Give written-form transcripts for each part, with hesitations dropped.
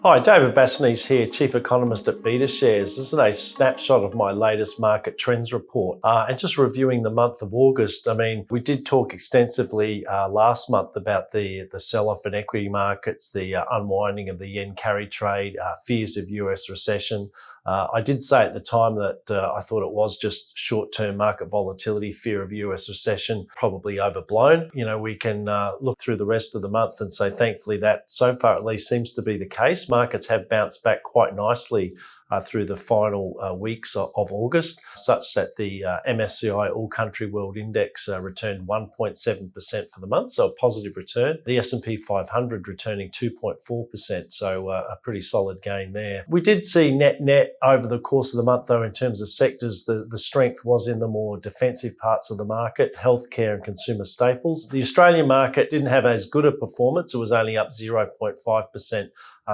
Hi, David Bassanese here, Chief Economist at BetaShares. This is a snapshot of my latest market trends report and just reviewing the month of August. I mean, we did talk extensively last month about the sell-off in equity markets, the unwinding of the yen carry trade, fears of US recession. I did say at the time that I thought it was just short-term market volatility, fear of US recession, probably overblown. You know, we can look through the rest of the month and say, thankfully, that so far at least seems to be the case. Markets have bounced back quite nicely through the final weeks of August, such that the MSCI All Country World Index returned 1.7% for the month, so a positive return. The S&P 500 returning 2.4%, so a pretty solid gain there. We did see net over the course of the month, though, in terms of sectors, the strength was in the more defensive parts of the market, healthcare and consumer staples. The Australian market didn't have as good a performance. It was only up 0.5%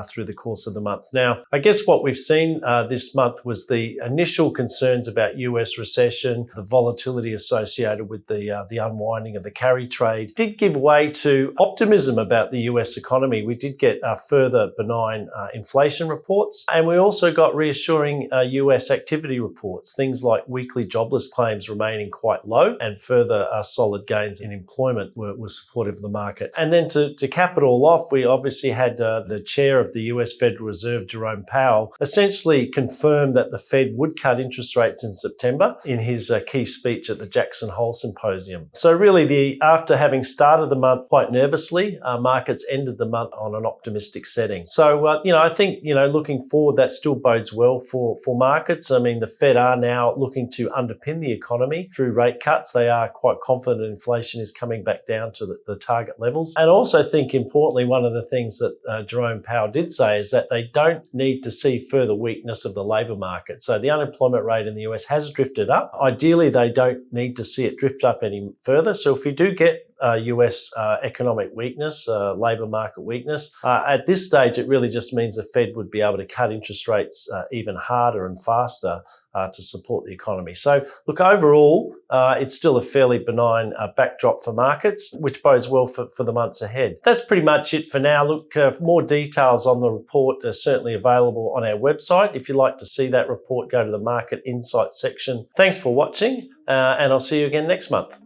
through the course of the month. Now, I guess what we've seen this month was the initial concerns about US recession, the volatility associated with the unwinding of the carry trade did give way to optimism about the US economy. We did get further benign inflation reports, and we also got reassuring US activity reports, things like weekly jobless claims remaining quite low, and further solid gains in employment were supportive of the market. And then to cap it all off, we obviously had the chair of the US Federal Reserve, Jerome Powell, essentially confirmed that the Fed would cut interest rates in September in his key speech at the Jackson Hole Symposium. So really, after having started the month quite nervously, markets ended the month on an optimistic setting. So, I think, looking forward, that still bodes well for markets. I mean, the Fed are now looking to underpin the economy through rate cuts. They are quite confident inflation is coming back down to the target levels. And I also think, importantly, one of the things that Jerome Powell did say is that they don't need to see further weakness of the labour market. So the unemployment rate in the US has drifted up. Ideally, they don't need to see it drift up any further. So if we do get US economic weakness, labour market weakness. At this stage, it really just means the Fed would be able to cut interest rates even harder and faster to support the economy. So look, overall, it's still a fairly benign backdrop for markets, which bodes well for the months ahead. That's pretty much it for now. Look, more details on the report are certainly available on our website. If you'd like to see that report, go to the Market Insights section. Thanks for watching, and I'll see you again next month.